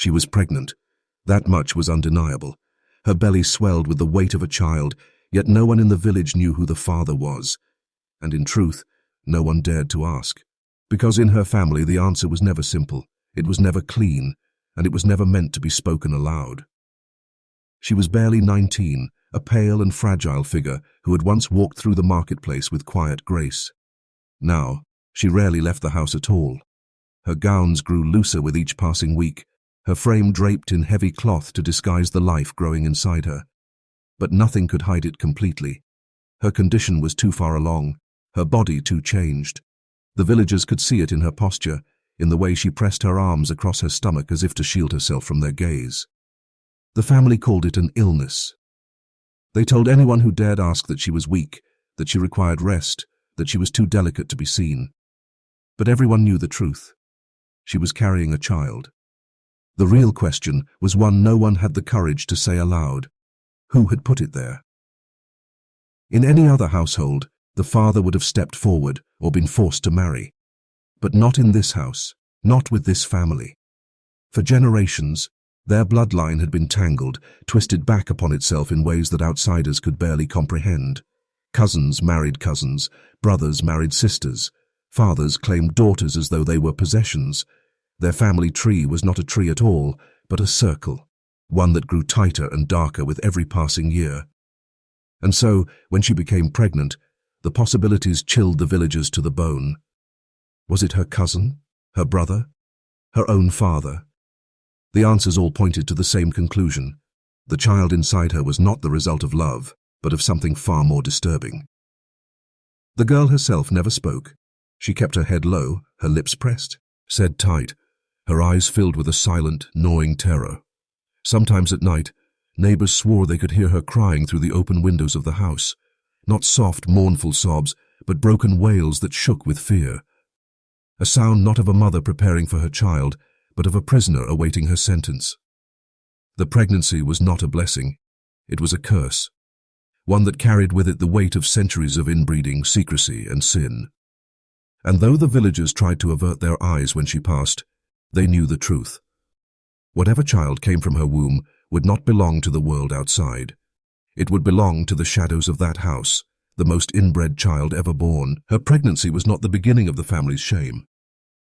She was pregnant. That much was undeniable. Her belly swelled with the weight of a child, yet no one in the village knew who the father was. And in truth, no one dared to ask. Because in her family the answer was never simple, it was never clean, and it was never meant to be spoken aloud. She was barely 19, a pale and fragile figure who had once walked through the marketplace with quiet grace. Now, she rarely left the house at all. Her gowns grew looser with each passing week, her frame draped in heavy cloth to disguise the life growing inside her. But nothing could hide it completely. Her condition was too far along, her body too changed. The villagers could see it in her posture, in the way she pressed her arms across her stomach as if to shield herself from their gaze. The family called it an illness. They told anyone who dared ask that she was weak, that she required rest, that she was too delicate to be seen. But everyone knew the truth. She was carrying a child. The real question was one no one had the courage to say aloud. Who had put it there? In any other household, the father would have stepped forward or been forced to marry. But not in this house, not with this family. For generations, their bloodline had been tangled, twisted back upon itself in ways that outsiders could barely comprehend. Cousins married cousins, brothers married sisters, fathers claimed daughters as though they were possessions. Their family tree was not a tree at all, but a circle, one that grew tighter and darker with every passing year. And so, when she became pregnant, the possibilities chilled the villagers to the bone. Was it her cousin, her brother, her own father? The answers all pointed to the same conclusion. The child inside her was not the result of love, but of something far more disturbing. The girl herself never spoke. She kept her head low, her lips pressed, set tight, her eyes filled with a silent, gnawing terror. Sometimes at night, neighbors swore they could hear her crying through the open windows of the house, not soft, mournful sobs, but broken wails that shook with fear. A sound not of a mother preparing for her child, but of a prisoner awaiting her sentence. The pregnancy was not a blessing. It was a curse, one that carried with it the weight of centuries of inbreeding, secrecy, and sin. And though the villagers tried to avert their eyes when she passed, they knew the truth. Whatever child came from her womb would not belong to the world outside. It would belong to the shadows of that house, the most inbred child ever born. Her pregnancy was not the beginning of the family's shame.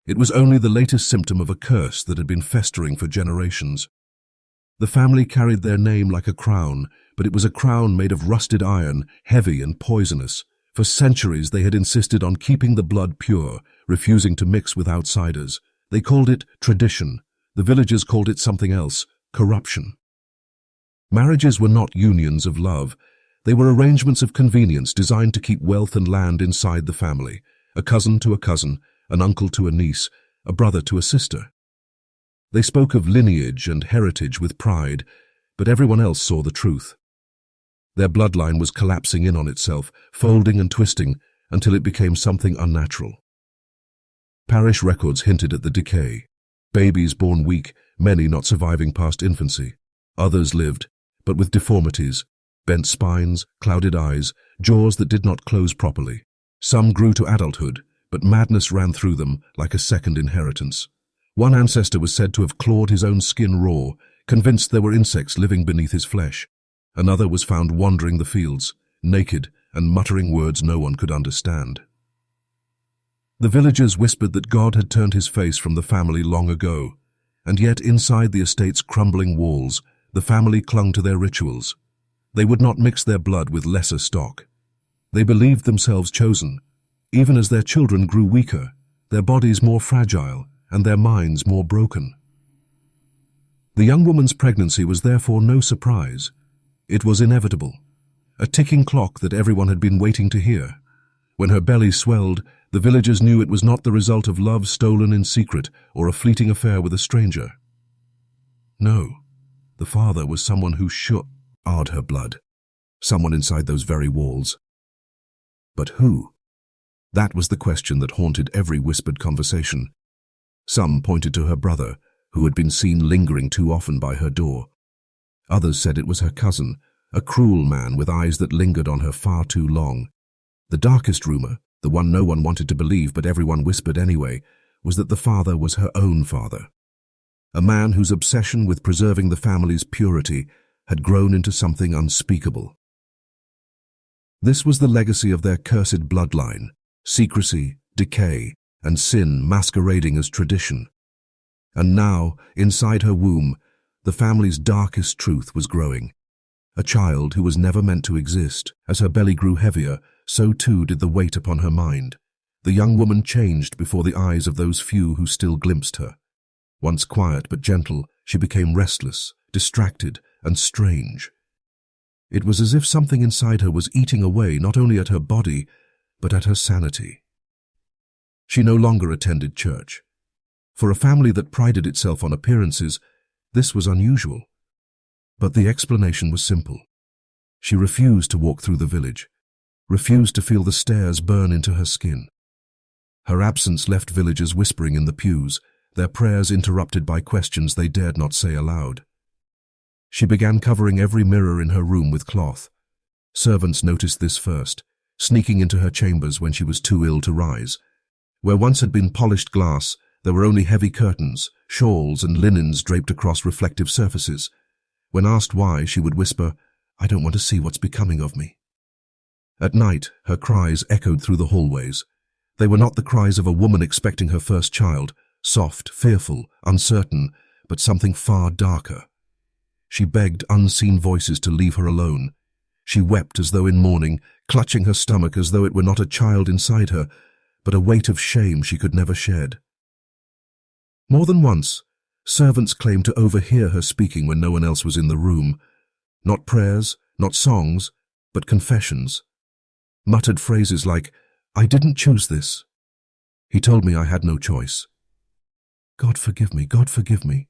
It was only the latest symptom of a curse that had been festering for generations. The family carried their name like a crown, but it was a crown made of rusted iron, heavy and poisonous. For centuries they had insisted on keeping the blood pure, refusing to mix with outsiders. They called it tradition. The villagers called it something else, corruption. Marriages were not unions of love. They were arrangements of convenience designed to keep wealth and land inside the family, a cousin to a cousin, an uncle to a niece, a brother to a sister. They spoke of lineage and heritage with pride, but everyone else saw the truth. Their bloodline was collapsing in on itself, folding and twisting, until it became something unnatural. Parish records hinted at the decay. Babies born weak, many not surviving past infancy. Others lived, but with deformities, bent spines, clouded eyes, jaws that did not close properly. Some grew to adulthood, but madness ran through them like a second inheritance. One ancestor was said to have clawed his own skin raw, convinced there were insects living beneath his flesh. Another was found wandering the fields, naked and muttering words no one could understand. The villagers whispered that God had turned his face from the family long ago, and yet inside the estate's crumbling walls, the family clung to their rituals. They would not mix their blood with lesser stock. They believed themselves chosen, even as their children grew weaker, their bodies more fragile, and their minds more broken. The young woman's pregnancy was therefore no surprise. It was inevitable, a ticking clock that everyone had been waiting to hear. When her belly swelled, the villagers knew it was not the result of love stolen in secret or a fleeting affair with a stranger. No, the father was someone who should her blood, someone inside those very walls. But who? That was the question that haunted every whispered conversation. Some pointed to her brother, who had been seen lingering too often by her door. Others said it was her cousin, a cruel man with eyes that lingered on her far too long. The darkest rumor, the one no one wanted to believe but everyone whispered anyway, was that the father was her own father. a man whose obsession with preserving the family's purity had grown into something unspeakable. This was the legacy of their cursed bloodline: secrecy, decay, and sin masquerading as tradition. And now, inside her womb, the family's darkest truth was growing. A child who was never meant to exist. As her belly grew heavier, so too did the weight upon her mind. The young woman changed before the eyes of those few who still glimpsed her. Once quiet but gentle, she became restless, distracted, and strange. It was as if something inside her was eating away not only at her body, but at her sanity. She no longer attended church. For a family that prided itself on appearances, this was unusual. But the explanation was simple. She refused to walk through the village, refused to feel the stares burn into her skin. Her absence left villagers whispering in the pews, their prayers interrupted by questions they dared not say aloud. She began covering every mirror in her room with cloth. Servants noticed this first, sneaking into her chambers when she was too ill to rise. Where once had been polished glass, there were only heavy curtains, shawls, and linens draped across reflective surfaces. When asked why, she would whisper, "I don't want to see what's becoming of me." At night, her cries echoed through the hallways. They were not the cries of a woman expecting her first child, soft, fearful, uncertain, but something far darker. She begged unseen voices to leave her alone. She wept as though in mourning, clutching her stomach as though it were not a child inside her, but a weight of shame she could never shed. More than once, servants claimed to overhear her speaking when no one else was in the room. Not prayers, not songs, but confessions. Muttered phrases like, "I didn't choose this. He told me I had no choice. God forgive me, God forgive me."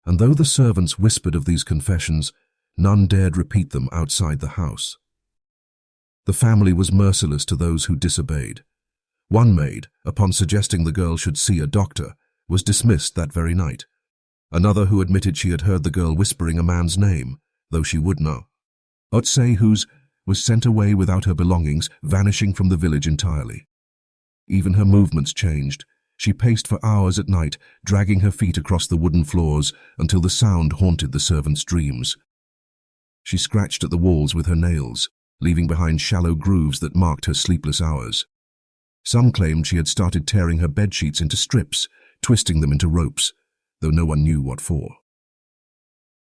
And though the servants whispered of these confessions, none dared repeat them outside the house. The family was merciless to those who disobeyed. One maid, upon suggesting the girl should see a doctor, was dismissed that very night. Another, who admitted she had heard the girl whispering a man's name, though she would know. Otse, whose was sent away without her belongings, vanishing from the village entirely. Even her movements changed. She paced for hours at night, dragging her feet across the wooden floors until the sound haunted the servants' dreams. She scratched at the walls with her nails, leaving behind shallow grooves that marked her sleepless hours. Some claimed she had started tearing her bedsheets into strips, twisting them into ropes, though no one knew what for.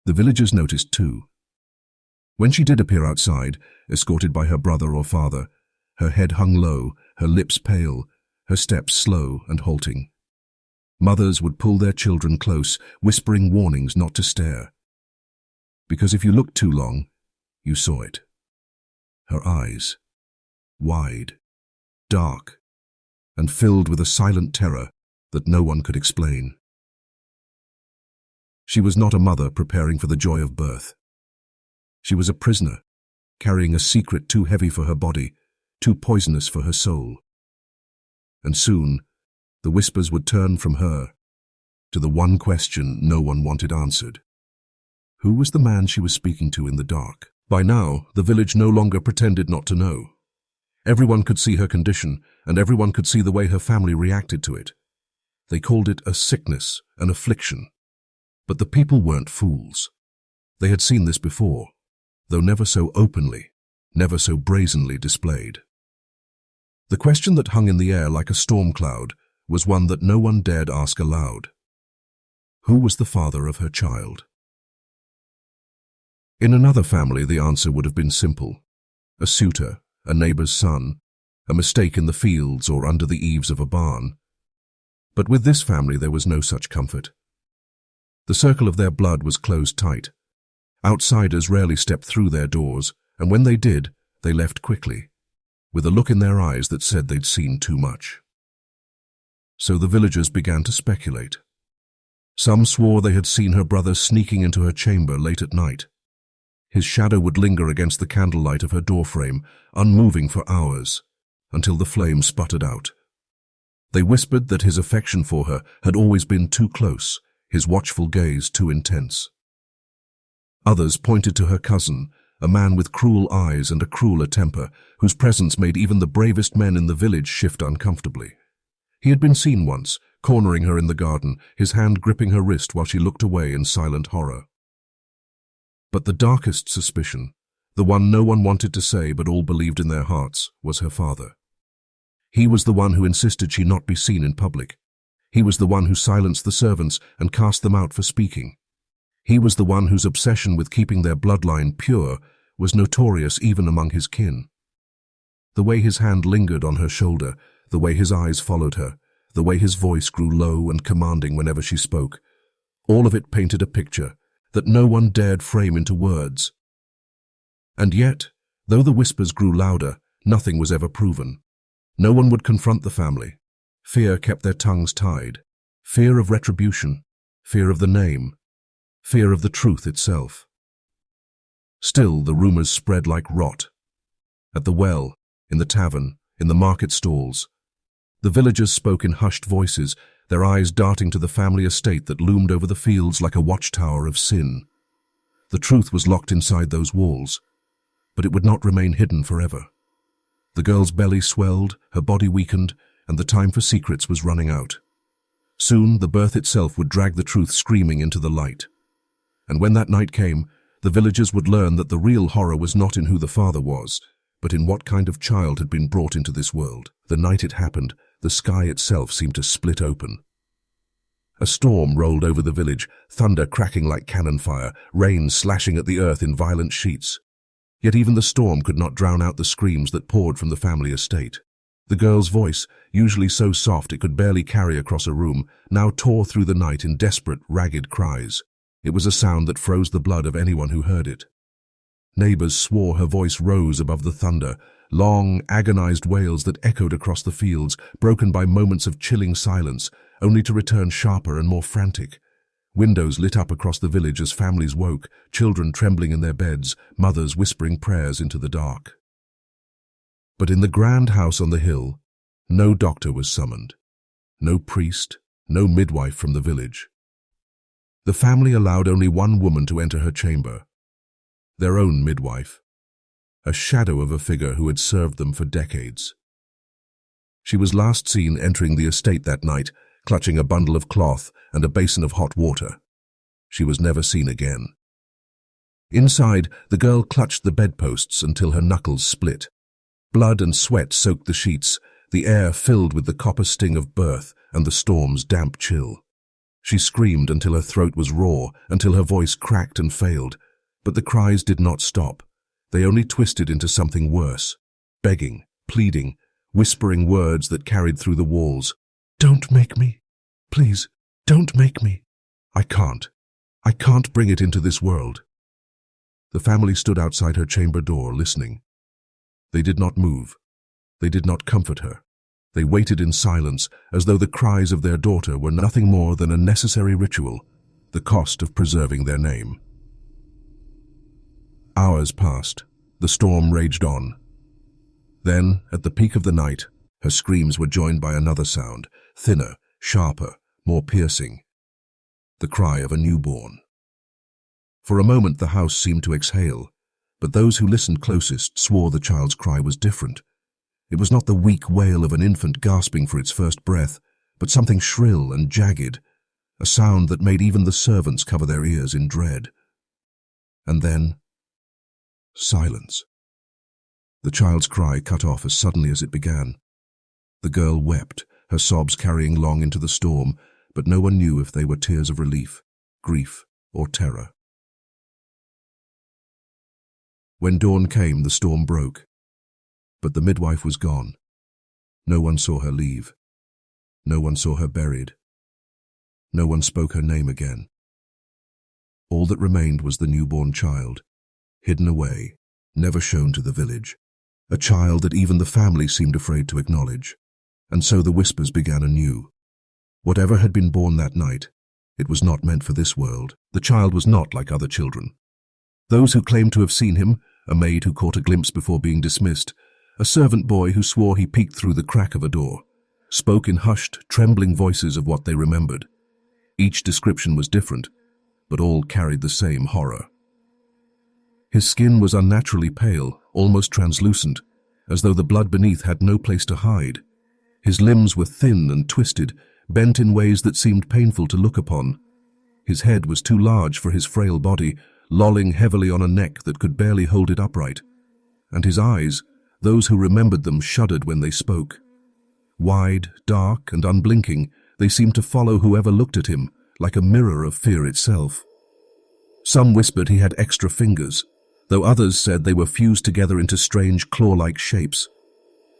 The villagers noticed too. When she did appear outside, escorted by her brother or father, her head hung low, her lips pale, her steps slow and halting. Mothers would pull their children close, whispering warnings not to stare. Because if you looked too long, you saw it. Her eyes, wide, dark, and filled with a silent terror that no one could explain. She was not a mother preparing for the joy of birth. She was a prisoner, carrying a secret too heavy for her body, too poisonous for her soul. And soon, the whispers would turn from her to the one question no one wanted answered. Who was the man she was speaking to in the dark? By now, the village no longer pretended not to know. Everyone could see her condition, and everyone could see the way her family reacted to it. They called it a sickness, an affliction. But the people weren't fools. They had seen this before, though never so openly, never so brazenly displayed. The question that hung in the air like a storm cloud was one that no one dared ask aloud. Who was the father of her child? In another family, the answer would have been simple. A suitor, a neighbor's son, a mistake in the fields or under the eaves of a barn. But with this family there was no such comfort. The circle of their blood was closed tight. Outsiders rarely stepped through their doors, and when they did, they left quickly, with a look in their eyes that said they'd seen too much. So the villagers began to speculate. Some swore they had seen her brother sneaking into her chamber late at night. His shadow would linger against the candlelight of her doorframe, unmoving for hours, until the flame sputtered out. They whispered that his affection for her had always been too close, his watchful gaze too intense. Others pointed to her cousin, a man with cruel eyes and a crueler temper, whose presence made even the bravest men in the village shift uncomfortably. He had been seen once, cornering her in the garden, his hand gripping her wrist while she looked away in silent horror. But the darkest suspicion, the one no one wanted to say but all believed in their hearts, was her father. He was the one who insisted she not be seen in public. He was the one who silenced the servants and cast them out for speaking. He was the one whose obsession with keeping their bloodline pure was notorious even among his kin. The way his hand lingered on her shoulder, the way his eyes followed her, the way his voice grew low and commanding whenever she spoke, all of it painted a picture that no one dared frame into words. And yet, though the whispers grew louder, nothing was ever proven. No one would confront the family. Fear kept their tongues tied. Fear of retribution, fear of the name, fear of the truth itself. Still, the rumors spread like rot. At the well, in the tavern, in the market stalls, the villagers spoke in hushed voices, their eyes darting to the family estate that loomed over the fields like a watchtower of sin. The truth was locked inside those walls, but it would not remain hidden forever. The girl's belly swelled, her body weakened, and the time for secrets was running out. Soon, the birth itself would drag the truth screaming into the light. And when that night came, the villagers would learn that the real horror was not in who the father was, but in what kind of child had been brought into this world. The night it happened, the sky itself seemed to split open. A storm rolled over the village, thunder cracking like cannon fire, rain slashing at the earth in violent sheets. Yet even the storm could not drown out the screams that poured from the family estate. The girl's voice, usually so soft it could barely carry across a room, now tore through the night in desperate, ragged cries. It was a sound that froze the blood of anyone who heard it. Neighbors swore her voice rose above the thunder, long, agonized wails that echoed across the fields, broken by moments of chilling silence, only to return sharper and more frantic. Windows lit up across the village as families woke, children trembling in their beds, mothers whispering prayers into the dark. But in the grand house on the hill, no doctor was summoned, no priest, no midwife from the village. The family allowed only one woman to enter her chamber, their own midwife, a shadow of a figure who had served them for decades. She was last seen entering the estate that night, clutching a bundle of cloth and a basin of hot water. She was never seen again. Inside, the girl clutched the bedposts until her knuckles split. Blood and sweat soaked the sheets, the air filled with the copper sting of birth and the storm's damp chill. She screamed until her throat was raw, until her voice cracked and failed, but the cries did not stop. They only twisted into something worse, begging, pleading, whispering words that carried through the walls. "Don't make me. Please, don't make me. I can't bring it into this world." The family stood outside her chamber door, listening. They did not move. They did not comfort her. They waited in silence, as though the cries of their daughter were nothing more than a necessary ritual, the cost of preserving their name. Hours passed. The storm raged on. Then, at the peak of the night, her screams were joined by another sound, thinner, sharper, more piercing. The cry of a newborn. For a moment the house seemed to exhale, but those who listened closest swore the child's cry was different. It was not the weak wail of an infant gasping for its first breath, but something shrill and jagged, a sound that made even the servants cover their ears in dread. And then, silence. The child's cry cut off as suddenly as it began. The girl wept, her sobs carrying long into the storm, but no one knew if they were tears of relief, grief, or terror. When dawn came, the storm broke. But the midwife was gone. No one saw her leave. No one saw her buried. No one spoke her name again. All that remained was the newborn child, hidden away, never shown to the village, a child that even the family seemed afraid to acknowledge. And so the whispers began anew. Whatever had been born that night, it was not meant for this world. The child was not like other children. Those who claimed to have seen him, a maid who caught a glimpse before being dismissed, a servant boy who swore he peeked through the crack of a door, spoke in hushed, trembling voices of what they remembered. Each description was different, but all carried the same horror. His skin was unnaturally pale, almost translucent, as though the blood beneath had no place to hide. His limbs were thin and twisted, bent in ways that seemed painful to look upon. His head was too large for his frail body, lolling heavily on a neck that could barely hold it upright. And his eyes, those who remembered them shuddered when they spoke. Wide, dark, and unblinking, they seemed to follow whoever looked at him, like a mirror of fear itself. Some whispered he had extra fingers, though others said they were fused together into strange claw-like shapes.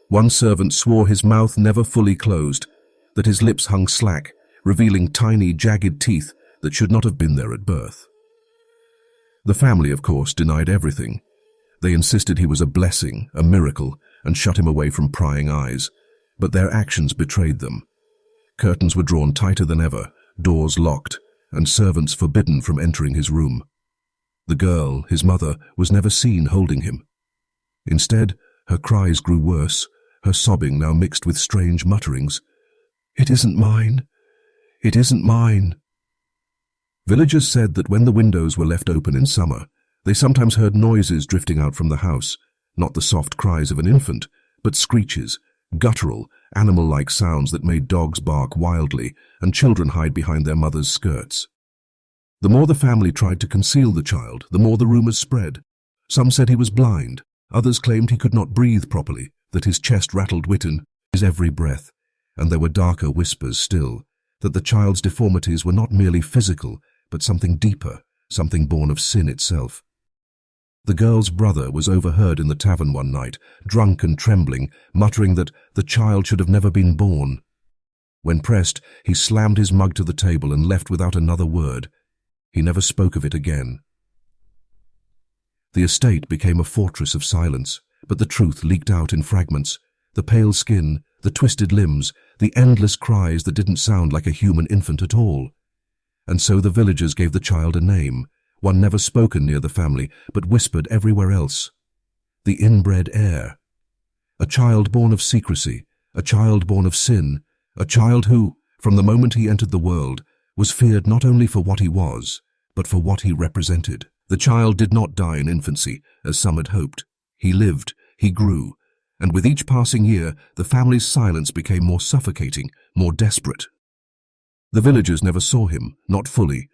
One servant swore his mouth never fully closed, that his lips hung slack, revealing tiny, jagged teeth that should not have been there at birth. The family, of course, denied everything. They insisted he was a blessing, a miracle, and shut him away from prying eyes, but their actions betrayed them. Curtains were drawn tighter than ever, doors locked, and servants forbidden from entering his room. The girl, his mother, was never seen holding him. Instead, her cries grew worse, her sobbing now mixed with strange mutterings. "It isn't mine. It isn't mine." Villagers said that when the windows were left open in summer, they sometimes heard noises drifting out from the house, not the soft cries of an infant, but screeches, guttural, animal-like sounds that made dogs bark wildly and children hide behind their mothers' skirts. The more the family tried to conceal the child, the more the rumors spread. Some said he was blind, others claimed he could not breathe properly, that his chest rattled within his every breath, and there were darker whispers still, that the child's deformities were not merely physical, but something deeper, something born of sin itself. The girl's brother was overheard in the tavern one night, drunk and trembling, muttering that the child should have never been born. When pressed, he slammed his mug to the table and left without another word. He never spoke of it again. The estate became a fortress of silence, but the truth leaked out in fragments. The pale skin, the twisted limbs, the endless cries that didn't sound like a human infant at all. And so the villagers gave the child a name, one never spoken near the family, but whispered everywhere else. The inbred heir. A child born of secrecy, a child born of sin, a child who, from the moment he entered the world, was feared not only for what he was, but for what he represented. The child did not die in infancy, as some had hoped. He lived, he grew, and with each passing year, the family's silence became more suffocating, more desperate. The villagers never saw him, not fully,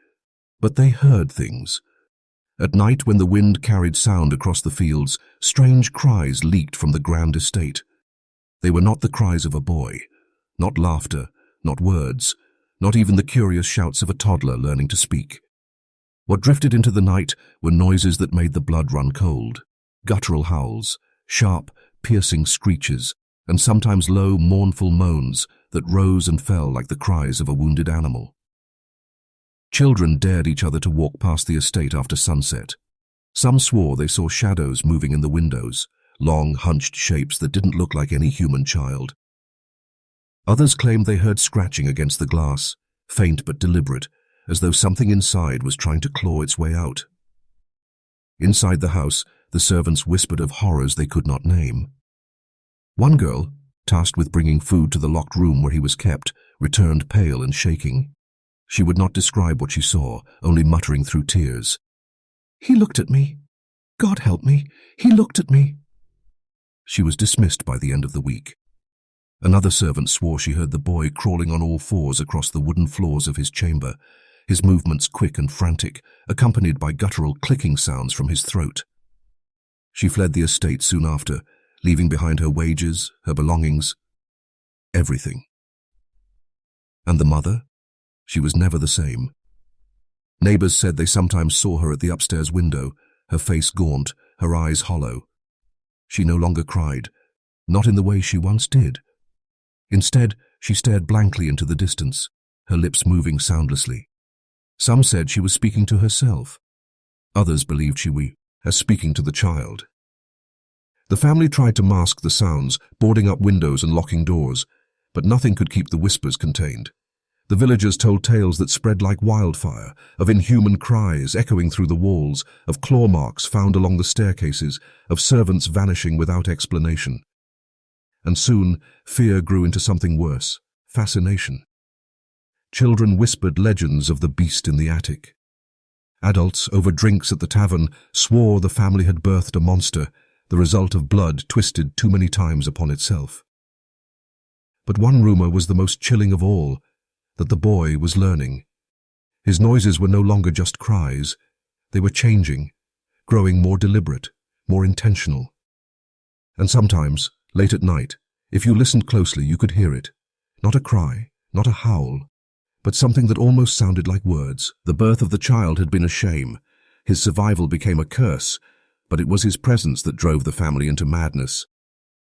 but they heard things. At night, when the wind carried sound across the fields, strange cries leaked from the grand estate. They were not the cries of a boy, not laughter, not words, not even the curious shouts of a toddler learning to speak. What drifted into the night were noises that made the blood run cold, guttural howls, sharp, piercing screeches, and sometimes low, mournful moans that rose and fell like the cries of a wounded animal. Children dared each other to walk past the estate after sunset. Some swore they saw shadows moving in the windows, long, hunched shapes that didn't look like any human child. Others claimed they heard scratching against the glass, faint but deliberate, as though something inside was trying to claw its way out. Inside the house, the servants whispered of horrors they could not name. One girl, tasked with bringing food to the locked room where he was kept, returned pale and shaking. She would not describe what she saw, only muttering through tears. "He looked at me. God help me, he looked at me." She was dismissed by the end of the week. Another servant swore she heard the boy crawling on all fours across the wooden floors of his chamber, his movements quick and frantic, accompanied by guttural clicking sounds from his throat. She fled the estate soon after, leaving behind her wages, her belongings, everything. And the mother? She was never the same. Neighbors said they sometimes saw her at the upstairs window, her face gaunt, her eyes hollow. She no longer cried, not in the way she once did. Instead, she stared blankly into the distance, her lips moving soundlessly. Some said she was speaking to herself. Others believed she was speaking to the child. The family tried to mask the sounds, boarding up windows and locking doors, but nothing could keep the whispers contained. The villagers told tales that spread like wildfire, of inhuman cries echoing through the walls, of claw marks found along the staircases, of servants vanishing without explanation. And soon, fear grew into something worse, fascination. Children whispered legends of the beast in the attic. Adults, over drinks at the tavern, swore the family had birthed a monster, the result of blood twisted too many times upon itself. But one rumor was the most chilling of all, that the boy was learning. His noises were no longer just cries. They were changing, growing more deliberate, more intentional. And sometimes, late at night, if you listened closely, you could hear it. Not a cry, not a howl, but something that almost sounded like words. The birth of the child had been a shame. His survival became a curse, but it was his presence that drove the family into madness.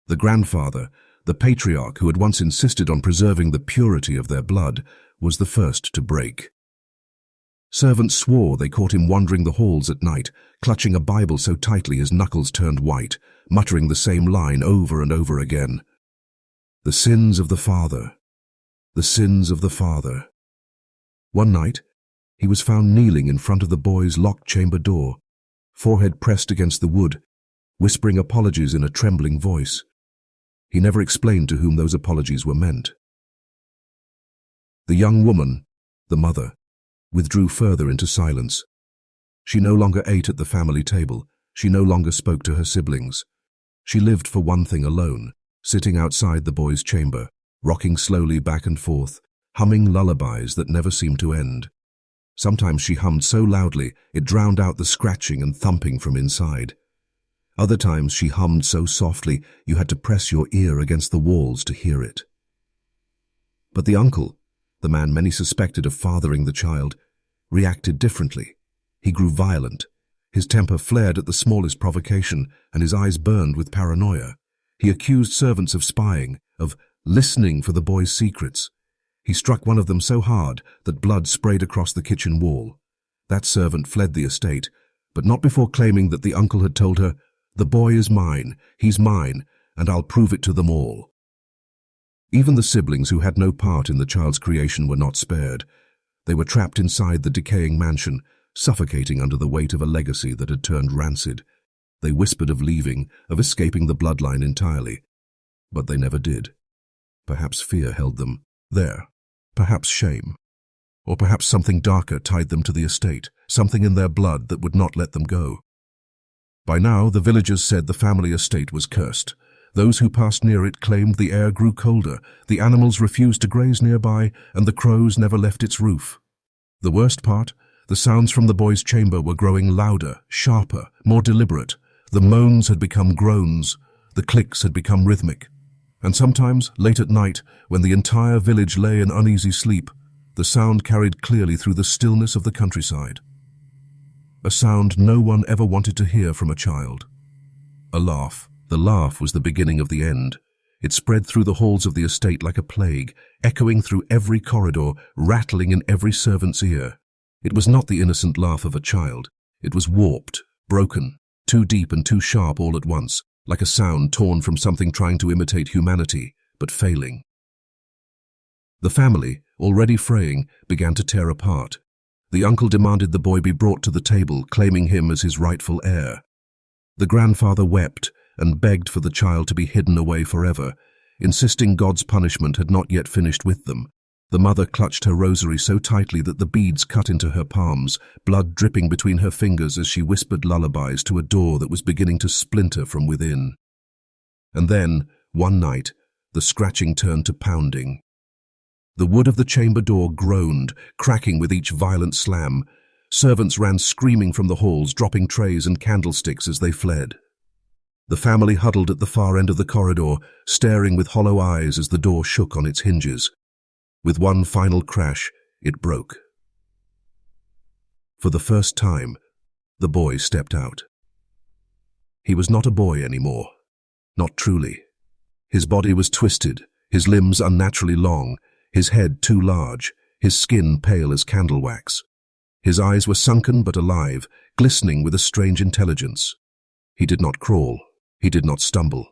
The grandfather, the patriarch who had once insisted on preserving the purity of their blood, was the first to break. Servants swore they caught him wandering the halls at night, clutching a Bible so tightly his knuckles turned white, muttering the same line over and over again. The sins of the father. The sins of the father. One night, he was found kneeling in front of the boy's locked chamber door, forehead pressed against the wood, whispering apologies in a trembling voice. He never explained to whom those apologies were meant. The young woman, the mother, withdrew further into silence. She no longer ate at the family table. She no longer spoke to her siblings. She lived for one thing alone, sitting outside the boy's chamber, rocking slowly back and forth, humming lullabies that never seemed to end. Sometimes she hummed so loudly it drowned out the scratching and thumping from inside. Other times she hummed so softly you had to press your ear against the walls to hear it. But the uncle, the man many suspected of fathering the child, reacted differently. He grew violent. His temper flared at the smallest provocation, and his eyes burned with paranoia. He accused servants of spying, of listening for the boy's secrets. He struck one of them so hard that blood sprayed across the kitchen wall. That servant fled the estate, but not before claiming that the uncle had told her, "The boy is mine, he's mine, and I'll prove it to them all." Even the siblings who had no part in the child's creation were not spared. They were trapped inside the decaying mansion, suffocating under the weight of a legacy that had turned rancid. They whispered of leaving, of escaping the bloodline entirely. But they never did. Perhaps fear held them there. Perhaps shame. Or perhaps something darker tied them to the estate, something in their blood that would not let them go. By now, the villagers said the family estate was cursed. Those who passed near it claimed the air grew colder, the animals refused to graze nearby, and the crows never left its roof. The worst part, the sounds from the boy's chamber were growing louder, sharper, more deliberate. The moans had become groans, the clicks had become rhythmic. And sometimes, late at night, when the entire village lay in uneasy sleep, the sound carried clearly through the stillness of the countryside. A sound no one ever wanted to hear from a child. A laugh. The laugh was the beginning of the end. It spread through the halls of the estate like a plague, echoing through every corridor, rattling in every servant's ear. It was not the innocent laugh of a child. It was warped, broken, too deep and too sharp all at once, like a sound torn from something trying to imitate humanity, but failing. The family, already fraying, began to tear apart. The uncle demanded the boy be brought to the table, claiming him as his rightful heir. The grandfather wept and begged for the child to be hidden away forever, insisting God's punishment had not yet finished with them. The mother clutched her rosary so tightly that the beads cut into her palms, blood dripping between her fingers as she whispered lullabies to a door that was beginning to splinter from within. And then, one night, the scratching turned to pounding. The wood of the chamber door groaned, cracking with each violent slam. Servants ran screaming from the halls, dropping trays and candlesticks as they fled. The family huddled at the far end of the corridor, staring with hollow eyes as the door shook on its hinges. With one final crash, it broke. For the first time, the boy stepped out. He was not a boy anymore. Not truly. His body was twisted, his limbs unnaturally long, his head too large, his skin pale as candle wax. His eyes were sunken but alive, glistening with a strange intelligence. He did not crawl. He did not stumble.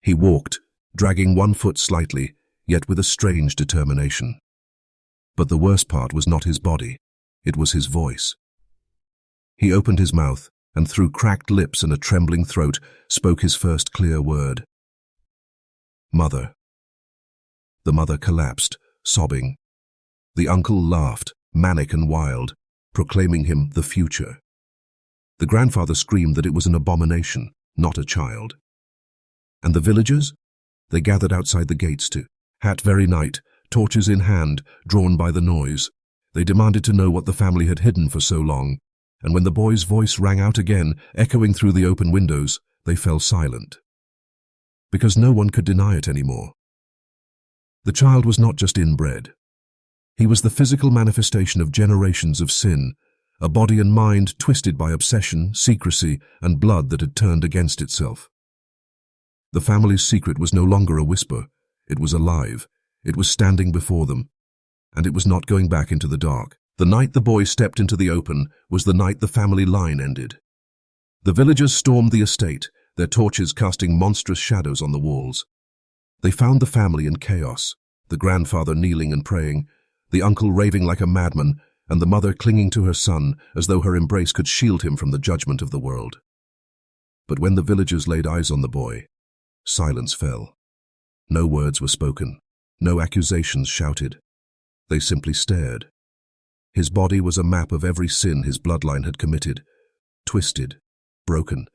He walked, dragging one foot slightly, yet with a strange determination. But the worst part was not his body. It was his voice. He opened his mouth, and through cracked lips and a trembling throat, spoke his first clear word. "Mother." The mother collapsed, sobbing. The uncle laughed, manic and wild, proclaiming him the future. The grandfather screamed that it was an abomination, not a child. And the villagers? They gathered outside the gates that very night, torches in hand, drawn by the noise. They demanded to know what the family had hidden for so long, and when the boy's voice rang out again, echoing through the open windows, they fell silent. Because no one could deny it anymore. The child was not just inbred. He was the physical manifestation of generations of sin, a body and mind twisted by obsession, secrecy, and blood that had turned against itself. The family's secret was no longer a whisper. It was alive. It was standing before them. And it was not going back into the dark. The night the boy stepped into the open was the night the family line ended. The villagers stormed the estate, their torches casting monstrous shadows on the walls. They found the family in chaos, the grandfather kneeling and praying, the uncle raving like a madman, and the mother clinging to her son as though her embrace could shield him from the judgment of the world. But when the villagers laid eyes on the boy, silence fell. No words were spoken, no accusations shouted. They simply stared. His body was a map of every sin his bloodline had committed, twisted, broken,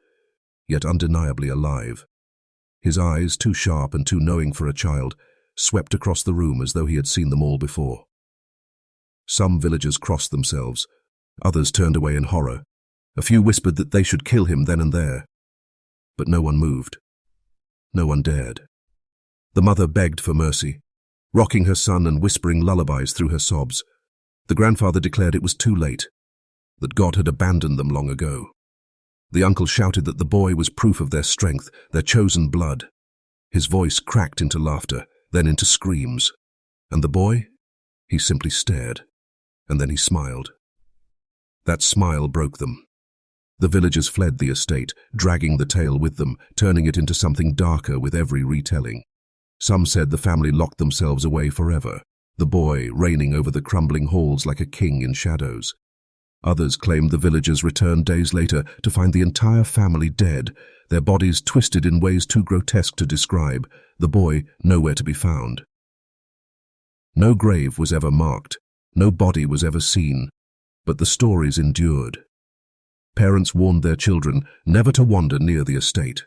yet undeniably alive. His eyes, too sharp and too knowing for a child, swept across the room as though he had seen them all before. Some villagers crossed themselves, others turned away in horror. A few whispered that they should kill him then and there. But no one moved. No one dared. The mother begged for mercy, rocking her son and whispering lullabies through her sobs. The grandfather declared it was too late, that God had abandoned them long ago. The uncle shouted that the boy was proof of their strength, their chosen blood. His voice cracked into laughter, then into screams. And the boy? He simply stared, and then he smiled. That smile broke them. The villagers fled the estate, dragging the tale with them, turning it into something darker with every retelling. Some said the family locked themselves away forever, the boy reigning over the crumbling halls like a king in shadows. Others claimed the villagers returned days later to find the entire family dead, their bodies twisted in ways too grotesque to describe, the boy nowhere to be found. No grave was ever marked, no body was ever seen, but the stories endured. Parents warned their children never to wander near the estate.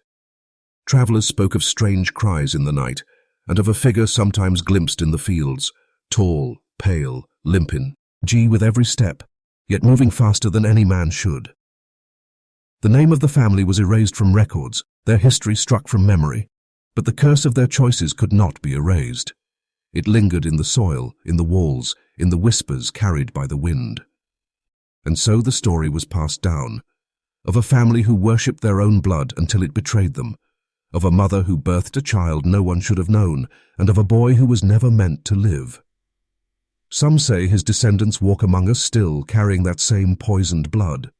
Travelers spoke of strange cries in the night, and of a figure sometimes glimpsed in the fields, tall, pale, limping, with every step, yet moving faster than any man should. The name of the family was erased from records, their history struck from memory, but the curse of their choices could not be erased. It lingered in the soil, in the walls, in the whispers carried by the wind. And so the story was passed down, of a family who worshipped their own blood until it betrayed them, of a mother who birthed a child no one should have known, and of a boy who was never meant to live. Some say his descendants walk among us still, carrying that same poisoned blood.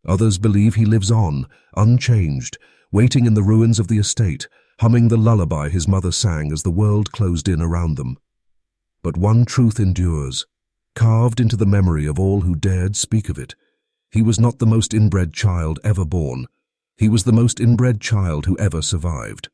Others believe he lives on, unchanged, waiting in the ruins of the estate, humming the lullaby his mother sang as the world closed in around them. But one truth endures, carved into the memory of all who dared speak of it. He was not the most inbred child ever born. He was the most inbred child who ever survived.